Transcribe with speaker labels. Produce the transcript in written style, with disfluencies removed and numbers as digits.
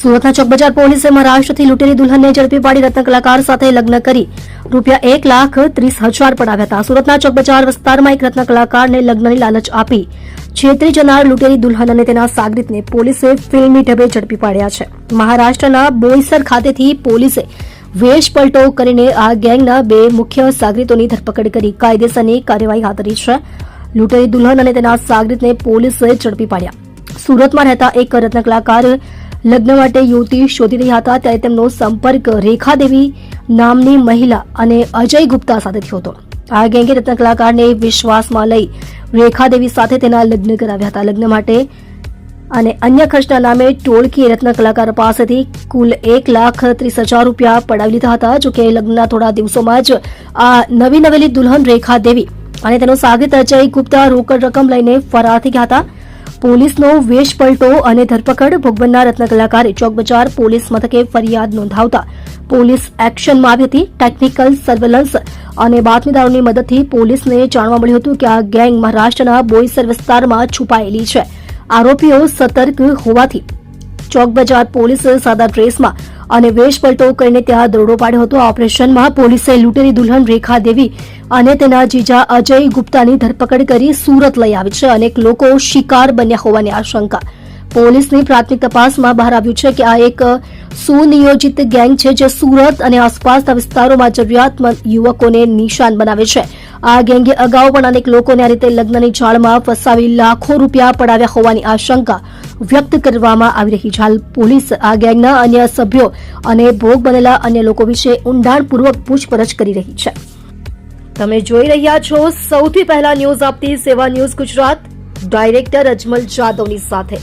Speaker 1: સુરતના ચોકબજાર પોલીસે મહારાષ્ટ્રથી લૂંટેલી દુલ્હનને ઝડપી પાડી રત્ન કલાકાર સાથે લગ્ન કરી ₹1,30,000 પડાવ્યા હતા. સુરતના ચોકબજાર વિસ્તારમાં એક રત્ન કલાકારને લગ્નની લાલચ આપી છેતરી જનાર લૂંટેલી દુલ્હન અને તેના સાગરીતને પોલીસે ફિલ્મી ઢબે ઝડપી પાડ્યા છે. મહારાષ્ટ્રના બોઈસર ખાતેથી પોલીસે વેશ પલટો કરીને આ ગેંગના 2 મુખ્ય સાગરીતોની ધરપકડ કરી કાયદેસરની કાર્યવાહી હાથ ધરી છે. લૂંટેલી દુલ્હન અને તેના સાગરીતને પોલીસે ઝડપી પાડ્યા. સુરતમાં રહેતા એક રત્ન કલાકાર લગ્ન માટે યુવતી શોધી રહ્યા હતા ત્યારે તેમનો સંપર્ક રેખા દેવી નામની મહિલા અને અજય ગુપ્તા સાથે થયો હતો. આ ગેંગે રત્ન કલાકારને વિશ્વાસમાં લઈ રેખા દેવી સાથે તેના લગ્ન કરાવ્યા હતા. લગ્ન માટે અને અન્ય ખર્ચના નામે ટોળકીએ રત્ન કલાકાર પાસેથી કુલ ₹1,30,000 પડાવી લીધા હતા. જોકે લગ્નના થોડા દિવસોમાં જ આ નવી નવેલી દુલ્હન રેખા દેવી અને તેનો સાગરીત અજય ગુપ્તા રોકડ રકમ લઈને ફરાર થઈ ગયા હતા. પોલીસનો વેશ પલટો અને ધરપકડ ભોગ બનનાર રત્ન કલાકારે ચોકબજાર પોલીસ મથકે ફરિયાદ નોંધાવતા પોલીસ એક્શનમાં આવી હતી. ટેકનિકલ સર્વેલન્સ અને બાતમીદારોની મદદથી પોલીસને જાણવા મળ્યું હતું કે આ ગેંગ મહારાષ્ટ્રના બોઈસર વિસ્તારમાં છુપાયેલી છે. આરોપીઓ સતર્ક હોવાથી ચોકબજાર પોલીસ સાદા ડ્રેસમાં અને વેશ પલટો કરીને ત્યાં દરોડો પાડ્યો હતો. આ ઓપરેશનમાં પોલીસે લૂંટેલી દુલ્હન રેખા દેવી અને તેના જીજા અજય ગુપ્તાની ધરપકડ કરી સુરત લઈ આવી છે. અનેક લોકો શિકાર બન્યા હોવાની આશંકા. પોલીસની પ્રાથમિક તપાસમાં બહાર આવ્યું છે કે આ એક સુનિયોજિત ગેંગ છે જે સુરત અને આસપાસના વિસ્તારોમાં જરૂરિયાતમંદ યુવકોને નિશાન બનાવે છે. આ ગેંગે અગાઉ પણ અનેક લોકોને આ રીતે લગ્નની જાળમાં ફસાવી લાખો રૂપિયા પડાવ્યા હોવાની આશંકા વ્યક્ત કરવામાં આવી રહી છે. હાલ પોલીસ આ ગેંગના અન્ય સભ્યો અને ભોગ બનેલા અન્ય લોકો વિશે ઊંડાણપૂર્વક પૂછપરછ કરી રહી છે. તમે જોઈ રહ્યા છો સૌથી પહેલા ન્યૂઝ આપતી સેવા ન્યૂઝ ગુજરાત, ડાયરેક્ટર અજમલ જાદવની સાથે.